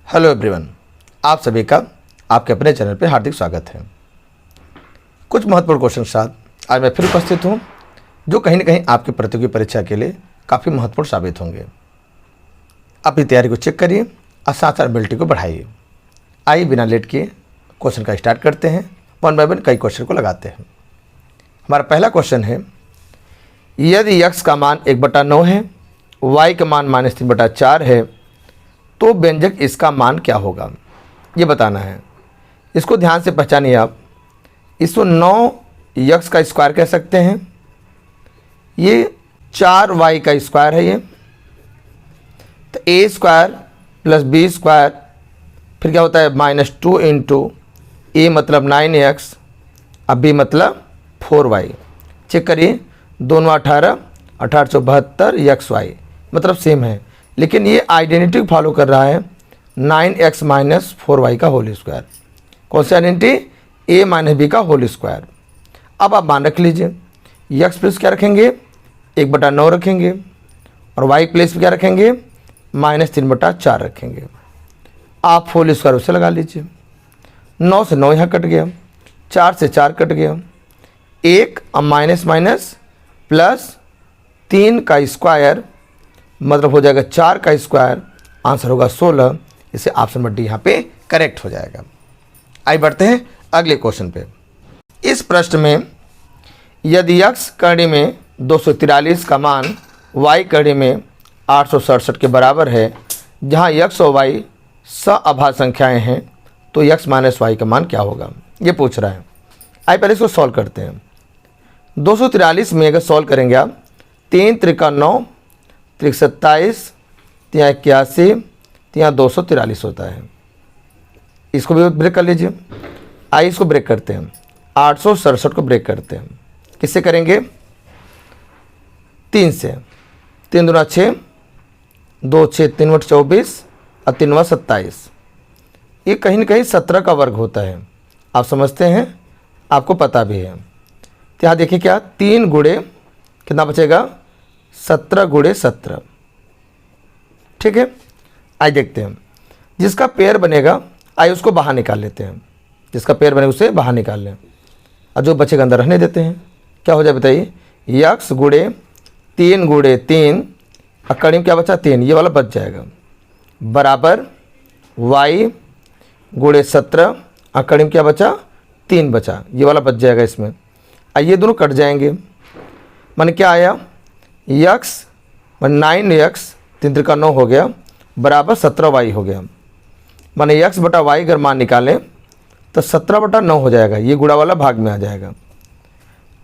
Hello everyone, आप सभी का आपके अपने चैनल पे हार्दिक स्वागत है। कुछ महत्वपूर्ण क्वेश्चन के साथ आज मैं फिर उपस्थित हूँ, जो कहीं ना कहीं आपकी प्रतियोगी परीक्षा के लिए काफ़ी महत्वपूर्ण साबित होंगे। अपनी तैयारी को चेक करिए और साथ साथ एबिलिटी को बढ़ाइए। आइए बिना लेट किए क्वेश्चन का स्टार्ट करते हैं। वन बाय वन कई क्वेश्चन को लगाते हैं। हमारा पहला क्वेश्चन है, यदि x का मान 1/9 है, y का मान -3/4 है, तो व्यंजक इसका मान क्या होगा, ये बताना है। इसको ध्यान से पहचानिए आप। इसको 9x का स्क्वायर कह सकते हैं, ये 4y का स्क्वायर है ये, तो a square plus b square, फिर क्या होता है -2 इंटू a मतलब 9x, अब b मतलब 4y। चेक करिए, दोनों 18, 1872 xy मतलब सेम है, लेकिन ये आइडेंटिटी फॉलो कर रहा है 9x माइनस 4y का होल स्क्वायर। कौन सी आइडेंटिटी? a माइनस b का होल स्क्वायर। अब आप मान रख लीजिए, x प्लस क्या रखेंगे 1/9 रखेंगे, और y प्लस क्या रखेंगे -3/4 रखेंगे। आप होल स्क्वायर उसे लगा लीजिए। 9 से 9 यहाँ कट गया, 4 से 4 कट गया, 1 अब माइनस माइनस प्लस 3 का स्क्वायर मतलब हो जाएगा 4 का स्क्वायर, आंसर होगा 16। इसे ऑप्शन नंबर डी यहाँ पे करेक्ट हो जाएगा। आइए बढ़ते हैं अगले क्वेश्चन पे। इस प्रश्न में यदि x कड़ी में 243 का मान y कड़ी में 867 के बराबर है, जहाँ x और y सअभाज्य संख्याएं हैं, तो x माइनस y का मान क्या होगा, ये पूछ रहा है। आइए पहले इसको सॉल्व करते हैं। 243 में अगर सॉल्व करेंगे आप, 3 त्रिका 9, 3 27, 3 81, 3 243 होता है। इसको भी ब्रेक कर लीजिए। आइए इसको ब्रेक करते हैं, 867 को ब्रेक करते हैं। किससे करेंगे? 3 से। 3 दूना 6, 2 6, 3 बट 24 और 3 वा 27। ये कहीं ना कहीं 17 का वर्ग होता है, आप समझते हैं, आपको पता भी है। तो यहाँ देखिए क्या, 3 गुणे कितना बचेगा 17 गुणे 17। ठीक है, आइए देखते हैं। जिसका पेयर बनेगा आइए उसको बाहर निकाल लेते हैं। जिसका पेयर बनेगा उसे बाहर निकाल लें, और जो बचेगा अंदर रहने देते हैं। क्या हो जाए बताइए, x गुणे 3 गुणे 3, और कड़ी में क्या बचा 3, ये वाला बच जाएगा, बराबर y गुणे 17, और कड़ी में क्या बचा 3 बचा, ये वाला बच जाएगा इसमें। और ये दोनों कट जाएंगे, माने क्या आया x 9x 3 त्रिका 9 हो गया, बराबर 17y हो गया। माने x बटा y अगर मान निकालें तो 17/9 हो जाएगा, ये गुणा वाला भाग में आ जाएगा।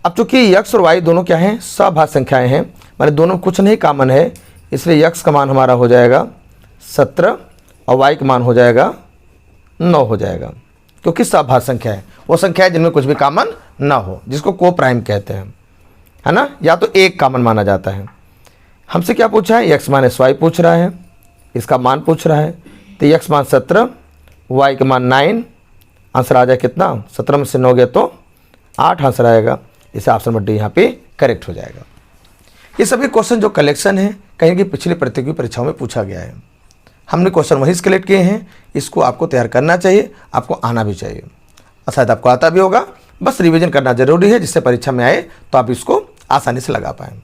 अब चूंकि x और y दोनों क्या हैं, सभाज्य संख्याएं हैं, माने दोनों कुछ नहीं कॉमन है, इसलिए x का मान हमारा हो जाएगा 17 और y का मान हो जाएगा 9 हो जाएगा, क्योंकि सभाज्य संख्या है। वो संख्या है जिनमें कुछ भी कॉमन ना हो, जिसको को प्राइम कहते हैं, है ना, या तो एक कॉमन माना जाता है। हमसे क्या पूछा है, x माइनस वाई पूछ रहा है, इसका मान पूछ रहा है। तो x मान 17, y का मान 9, आंसर आ जाए कितना, 17 में से 9 गया तो 8 आंसर आएगा। इसे ऑप्शन नंबर डी यहाँ पे करेक्ट हो जाएगा। ये सभी क्वेश्चन जो कलेक्शन है कहीं की पिछली प्रतियोगी परीक्षाओं में पूछा गया है। हमने क्वेश्चन वही कलेक्ट किए हैं, इसको आपको तैयार करना चाहिए, आपको आना भी चाहिए, और शायद आपको आता भी होगा, बस रिवीजन करना जरूरी है, जिससे परीक्षा में आए तो आप इसको आसानी से लगा पाएँ।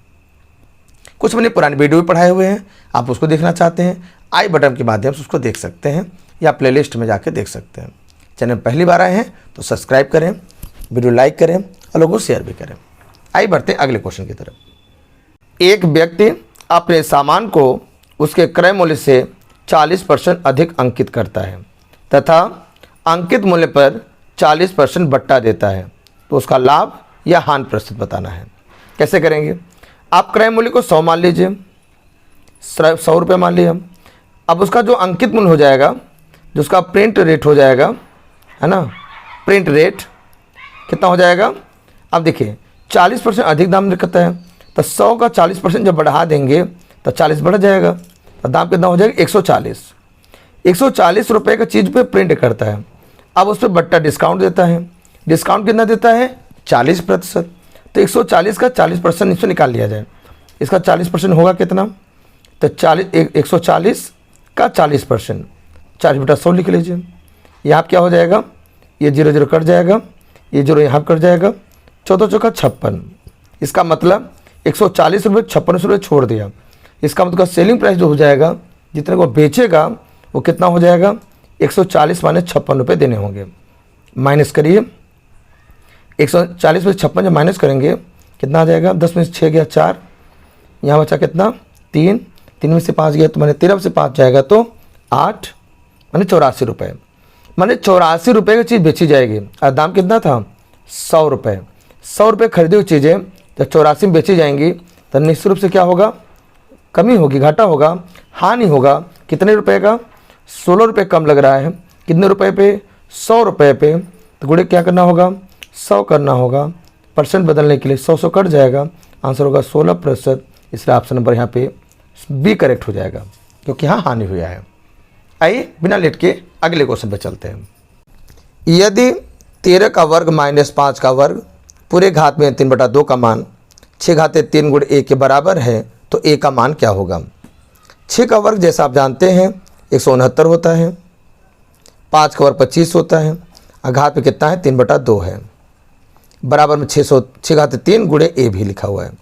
कुछ मैंने पुराने वीडियो भी पढ़ाए हुए हैं, आप उसको देखना चाहते हैं आई बटन के माध्यम से उसको देख सकते हैं, या प्लेलिस्ट में जाके देख सकते हैं। चैनल पहली बार आए हैं तो सब्सक्राइब करें, वीडियो लाइक करें और लोगों को शेयर भी करें। आइए बढ़ते हैं अगले क्वेश्चन की तरफ। एक व्यक्ति अपने सामान को उसके क्रय मूल्य से 40% अधिक अंकित करता है तथा अंकित मूल्य पर 40% बट्टा देता है, तो उसका लाभ या हानि प्रतिशत बताना है। कैसे करेंगे? आप क्रय मूल्य को 100 मान लीजिए, 100 रुपये मान लिए हम। अब उसका जो अंकित मूल्य हो जाएगा, जो उसका प्रिंट रेट हो जाएगा, है ना, प्रिंट रेट कितना हो जाएगा। अब देखिए 40% अधिक दाम लिखता है, तो 100 का 40% जब बढ़ा देंगे तो 40 बढ़ जाएगा, तो दाम कितना हो जाएगा 140। 140 रुपये का चीज़ पे प्रिंट करता है। अब उस पर बट्टा डिस्काउंट देता है। डिस्काउंट कितना देता है 40%। तो 140 का 40% इससे निकाल लिया जाए, इसका 40% होगा कितना, तो 140 का 40%, 40/100 लिख लीजिए। यहाँ क्या हो जाएगा, ये 0 0 कट जाएगा, ये 0 यहाँ कट जाएगा, 14 चौका 56। इसका मतलब 140 रुपये 56 रुपये छोड़ दिया। इसका मतलब सेलिंग प्राइस जो हो जाएगा, जितने को बेचेगा वो कितना हो जाएगा, 140 माइनस 56 रुपये देने होंगे। माइनस करिए, 140 में 56 जब माइनस करेंगे कितना आ जाएगा, 10 में से 6 गया 4, यहाँ बचा कितना 3, 3 में से 5 गया तो मैंने 13 से 5 जाएगा तो 8, माने 84 रुपये। माने 84 रुपये की चीज़ बेची जाएगी और दाम कितना था 100 रुपये। 100 रुपये खरीदी हुई चीज़ें जब 84 में बेची जाएंगी तो निश्चित रूप से क्या होगा, कमी होगी, घाटा होगा, हानि होगा। कितने रुपए का, 16 रुपये कम लग रहा है। कितने रुपए पे, 100 रुपये पे। तो गुणे क्या करना होगा, 100 करना होगा। परसेंट बदलने के लिए 100 कट जाएगा, आंसर होगा 16%। इसलिए ऑप्शन नंबर यहाँ पे बी करेक्ट हो जाएगा, क्योंकि यहाँ हानि हुआ है। आइए बिना लेट के अगले क्वेश्चन पे चलते हैं। यदि 13 का वर्ग माइनस 5 का वर्ग पूरे घात में 3/2 का मान 6 घाते 3 गुणे a के बराबर है तो a का मान क्या होगा। 6 का वर्ग जैसा आप जानते हैं 169 होता है, 5 का वर्ग 25 होता है, और घात में कितना है 3/2 है, बराबर में 6 घाते 3 गुणे a भी लिखा हुआ है।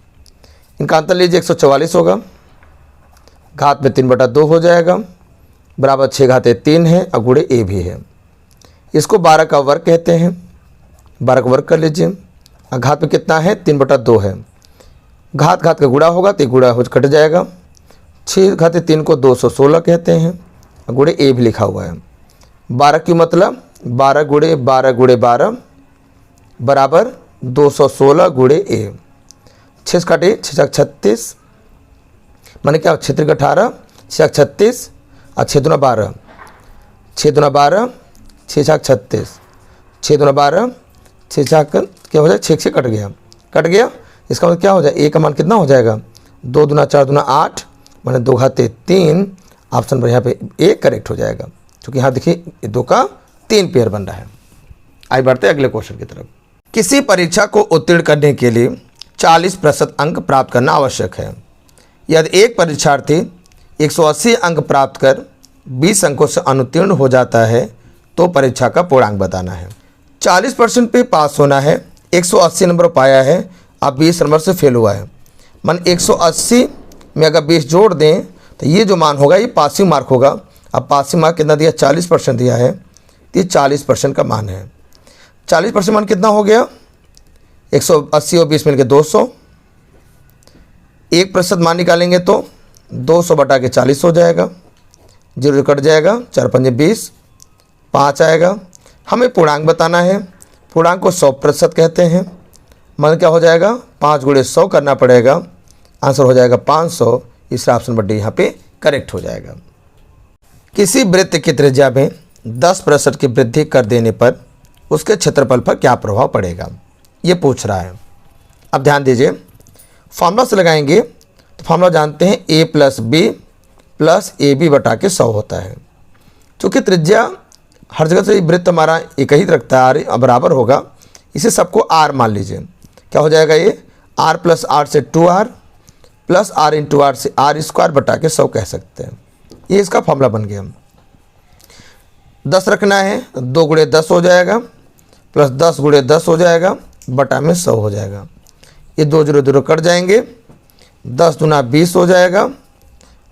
इनका अंतर लीजिए 144 होगा, घात में 3/2 हो जाएगा, बराबर 6 घाते 3 है और गुणे a भी है। इसको 12 का वर्ग कहते हैं, 12 का वर्ग कर लीजिए, और घात में कितना है 3/2 है। घात घात का गुणा होगा तो गुणा हो कट जाएगा। 6 घाते 3 को 216 कहते हैं, गुणे a भी लिखा हुआ है। 12 क्यों, मतलब 12 गुणे 12 गुणे 12 बराबर 216 गुणे a। 6 काटे 6 36, माने क्या 6 × 18, 6 36 और 6 दूना 12, 6 दूना 12, 6 36, 6 दूना 12, 6 क्या हो जाए 6 से कट गया। इसका मतलब क्या हो जाए, ए का मान कितना हो जाएगा, 2 दूना 4 दूना 8, माने 2 घाते 3। ऑप्शन नंबर यहाँ पे ए करेक्ट हो जाएगा, क्योंकि यहाँ देखिए 2 का 3 पेयर बन रहा है। आइए बढ़ते हैं अगले क्वेश्चन की तरफ। किसी परीक्षा को उत्तीर्ण करने के लिए 40% अंक प्राप्त करना आवश्यक है। यदि एक परीक्षार्थी 180 अंक प्राप्त कर 20 अंकों से अनुत्तीर्ण हो जाता है तो परीक्षा का पूर्णांक बताना है। 40% पे पास होना है, 180 नंबर पाया है, अब 20 नंबर से फेल हुआ है। मन 180 में अगर 20 जोड़ दें तो ये जो मान होगा ये पासिंग मार्क होगा। अब पासिंग मार्क कितना दिया, 40% दिया है, तो ये 40% का मान है। 40% मान कितना हो गया, 180 और 20 मिलकर 200। 1% मान निकालेंगे तो 200 बटा के 40 हो जाएगा, 0 कट जाएगा, 4 पंजे 20, 5 आएगा। हमें पूर्णांक बताना है, पूर्णांक को 100% कहते हैं। मान क्या हो जाएगा, 5 गुणे 100 करना पड़ेगा, आंसर हो जाएगा 500। इसका ऑप्शन नंबर डी यहाँ पे करेक्ट हो जाएगा। किसी वृत्त की त्रिज्या में 10% की वृद्धि कर देने पर उसके क्षेत्रफल पर क्या प्रभाव पड़ेगा, ये पूछ रहा है। अब ध्यान दीजिए, फॉर्मूला से लगाएंगे तो फॉर्मूला जानते हैं a + b + ab बटा के 100 होता है। चूँकि त्रिज्या हर जगह से वृत्त हमारा एक ही रखता है, r बराबर होगा, इसे सबको r मान लीजिए। क्या हो जाएगा, ये r + r से 2r + r × r से r² बटा के 100 कह सकते हैं। ये इसका फॉर्मूला बन गया। 10 रखना है, 2 गुणे 10 हो जाएगा, प्लस 10 गुणे 10 हो जाएगा, बटा में 100 हो जाएगा। ये 2 0 0 कट जाएंगे, 10 दूना 20 हो जाएगा।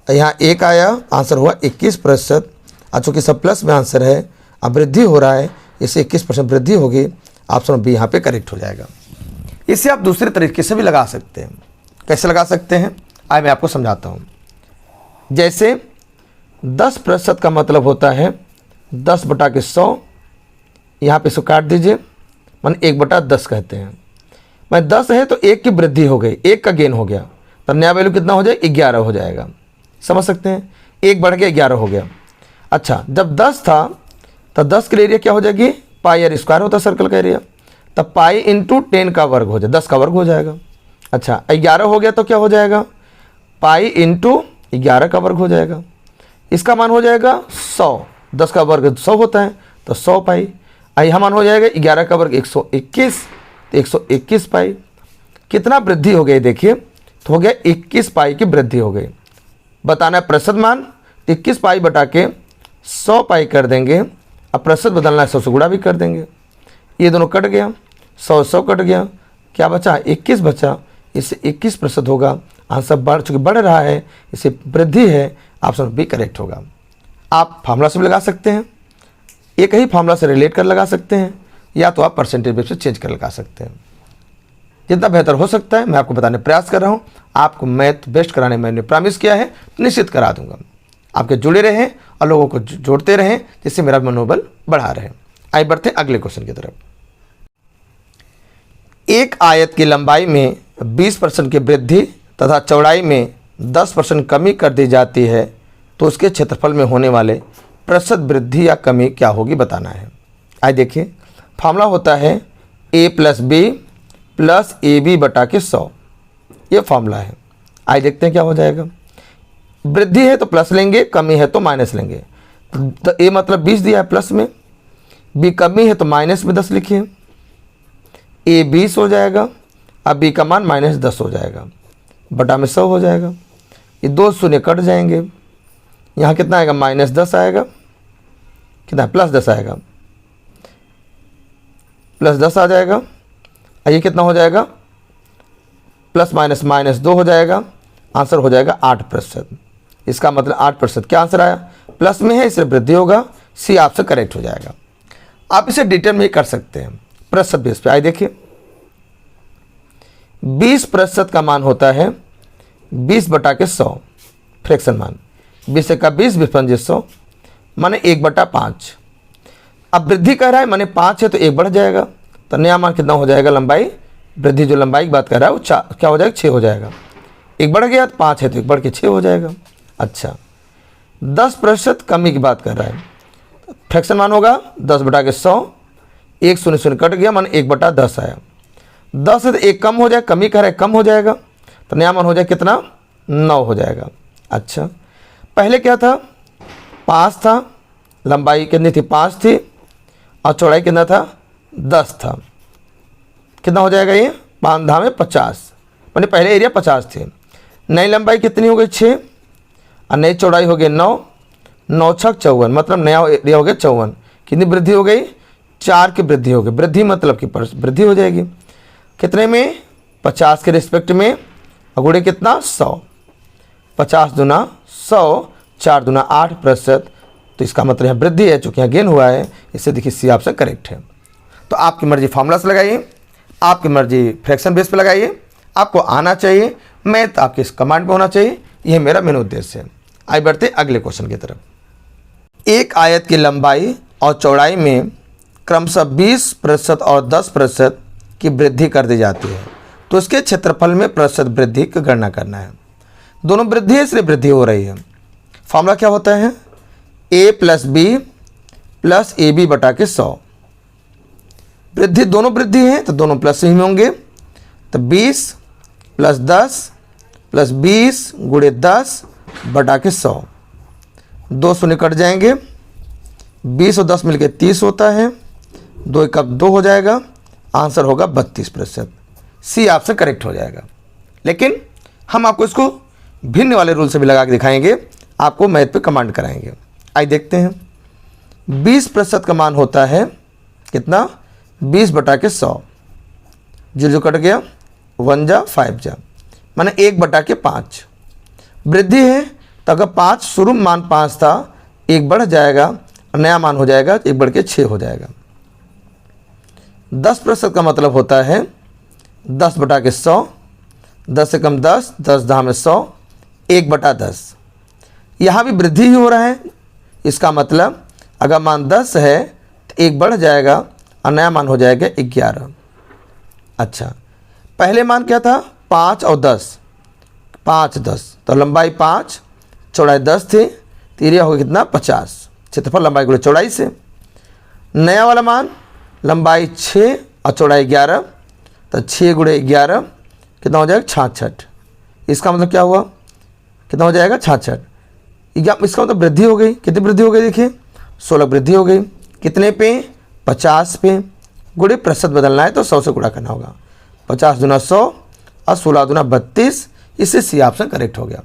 यहाँ 1 आया, आंसर हुआ 21%। चूँकि सब प्लस में आंसर है, अब वृद्धि हो रहा है, इससे 21% वृद्धि होगी। ऑप्शन बी यहाँ पे करेक्ट हो जाएगा। इसे आप दूसरे तरीके से भी लगा सकते हैं। कैसे लगा सकते हैं, आइए मैं आपको समझाता हूँ। जैसे 10% का मतलब होता है 10 बटा के 100, यहाँ पे इसको काट दीजिए, मान 1/10 कहते हैं। मैं 10 है तो 1 की वृद्धि हो गई, 1 का गेन हो गया, तो नया वैल्यू कितना हो जाए, 11 हो जाएगा। समझ सकते हैं, 1 बढ़ के 11 हो गया। अच्छा, जब 10 था तो 10 के एरिया क्या हो जाएगी, πr² होता है सर्कल का एरिया, तब पाई × 10 का वर्ग हो जाए, 10 का वर्ग हो जाएगा। अच्छा, 11 हो गया तो क्या हो जाएगा, पाई × 11 का वर्ग हो जाएगा। इसका मान हो जाएगा 100, 10 का वर्ग 100 होता है तो 100 पाई। यहाँ मान हो जाएगा 11 का वर्ग 121, तो 121 पाई। कितना वृद्धि हो गई देखिए, तो हो गया 21 पाई की वृद्धि हो गई। बताना है प्रतिशत मान, 21 पाई बटा के 100 पाई कर देंगे, अब प्रतिशत बदलना है 100 से गुणा भी कर देंगे। ये दोनों कट गया, 100 कट गया, क्या बचा 21 बचा, इससे 21% होगा। आंसर चूँकि बढ़ रहा है इससे वृद्धि है, ऑप्शन बी करेक्ट होगा। आप फार्मूला से भी लगा सकते हैं, एक ही फार्मूला से रिलेट कर लगा सकते हैं, या तो आप परसेंटेज बेस से चेंज कर लगा सकते हैं। जितना बेहतर हो सकता है मैं आपको बताने प्रयास कर रहा हूँ। आपको मैथ बेस्ट कराने मैंने प्रॉमिस किया है, निश्चित करा दूंगा। आपके जुड़े रहें और लोगों को जोड़ते रहें, जिससे मेरा मनोबल बढ़ा रहे। आइए बढ़ते अगले क्वेश्चन की तरफ। एक आयत की लंबाई में 20% की वृद्धि तथा चौड़ाई में 10% कमी कर दी जाती है, तो उसके क्षेत्रफल में होने वाले प्रतिशत वृद्धि या कमी क्या होगी बताना है। आइए देखिए, फार्मूला होता है a + b + ab बटा के 100, ये फार्मूला है। आइए देखते हैं क्या हो जाएगा। वृद्धि है तो प्लस लेंगे, कमी है तो माइनस लेंगे। तो a मतलब 20 दिया है प्लस में, b कमी है तो माइनस में 10 लिखिए, a 20 हो जाएगा, अब b का मान -10 हो जाएगा, बटा में 100 हो जाएगा। ये 2 शून्य कट जाएंगे, यहाँ कितना आएगा -10 आएगा, कितना +10 आएगा, +10 आ जाएगा। ये कितना हो जाएगा प्लस माइनस -2 हो जाएगा, आंसर हो जाएगा 8%। इसका मतलब 8% क्या आंसर आया, प्लस में है इसलिए वृद्धि होगा, सी आपसे करेक्ट हो जाएगा। आप इसे डिटेल में ही कर सकते हैं प्रतिशत बेस पे। आइए देखिए, 20% का मान होता है 20 बटा के 100 फ्रैक्शन मान, 20 का 20 25 100 माने 1/5। अब वृद्धि कर रहा है माने 5 है तो 1 बढ़ जाएगा, तो नया मान कितना हो जाएगा, लंबाई वृद्धि जो लंबाई की बात कर रहा है वो क्या हो जाएगा 6 हो जाएगा। 1 बढ़ गया तो 5 है तो 1 बढ़ के 6 हो जाएगा। अच्छा, 10% कमी की बात कर रहा है, फ्रैक्शन मान होगा 10 बटा के 100, 1 शून्य शून्य कट गया माने 1/10 आया। 10 है तो 1 कम हो जाए, कमी कर रहा है कम हो जाएगा, तो नया मान हो जाए कितना 9 हो जाएगा। अच्छा, पहले क्या था 5 था, लंबाई कितनी थी 5 थी, और चौड़ाई कितना था 10 था, कितना हो जाएगा ये 5 धामे 50, मैंने पहले एरिया 50 थे। नई लंबाई कितनी हो गई 6, और नई चौड़ाई हो गई 9, 9 × 6 = 54, मतलब नया एरिया हो गया 54। कितनी वृद्धि हो गई 4 की वृद्धि हो गई, वृद्धि मतलब कि वृद्धि हो जाएगी कितने में 50 के रिस्पेक्ट में, और गुणे कितना 100, 50 दूना 100, 4 दूना 8%, तो इसका मतलब यहाँ वृद्धि है, चूँकि यहाँ गेन हुआ है, इससे देखिए सी ऑप्शन करेक्ट है। तो आपकी मर्जी फार्मूला से लगाइए, आपकी मर्जी फ्रैक्शन बेस पे लगाइए, आपको आना चाहिए, मैथ आपके इस कमांड पे होना चाहिए, यह मेरा मेन उद्देश्य है। आइए बढ़ते अगले क्वेश्चन की तरफ। एक आयत की लंबाई और चौड़ाई में क्रमशः 20% और 10% की वृद्धि कर दी जाती है, तो उसके क्षेत्रफल में प्रतिशत वृद्धि की गणना करना है। दोनों वृद्धि है इसलिए वृद्धि हो रही है। फार्मूला क्या होता है a + b + ab बटा के 100। वृद्धि दोनों वृद्धि है तो दोनों प्लस ही में होंगे, तो 20 + 10 + 20 × 10 बटा के 100, 2 शून्य कट जाएंगे, 20 और 10 मिलके 30 होता है, 2 × 2 हो जाएगा, आंसर होगा 32%। सी आपसे करेक्ट हो जाएगा। लेकिन हम आपको इसको भिन्न वाले रूल से भी लगा के दिखाएंगे, आपको मैथ पे कमांड कराएंगे। आइए देखते हैं, 20% का मान होता है कितना 20 बटा के 100, जो कट गया 1 जा 5 जा, माने 1 बटा के 5। वृद्धि है तो अगर 5 शुरू मान 5 था, 1 बढ़ जाएगा, नया मान हो जाएगा 1 बढ़ के 6 हो जाएगा। 10% का मतलब होता है 10 बटा के 100, 10 से कम 10, 10 धामे 100, 1/10। यहाँ भी वृद्धि ही हो रहा है, इसका मतलब अगर मान 10 है तो 1 बढ़ जाएगा और नया मान हो जाएगा 11। अच्छा, पहले मान क्या था 5 और 10, 5 10, तो लंबाई 5 चौड़ाई 10 थी, तो एरिया होगा कितना 50, क्षेत्रफल लंबाई गुणे चौड़ाई से। नया वाला मान लंबाई 6 और चौड़ाई 11, तो 6 × 11 कितना हो जाएगा 66। इसका मतलब क्या हुआ, कितना हो जाएगा 66। इसका मतलब वृद्धि हो गई, कितनी वृद्धि हो गई देखिए 16 वृद्धि हो गई, कितने पे 50 पे, गुणे प्रतिशत बदलना है तो 100 से गुणा करना होगा, 50 दूना 100 और 16 दूना 32, इससे सी ऑप्शन करेक्ट हो गया।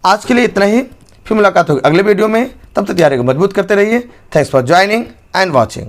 आज के लिए इतना ही, फिर मुलाकात होगी अगले वीडियो में। तब तक तैयारी को मजबूत करते रहिए। Thanks for joining and watching.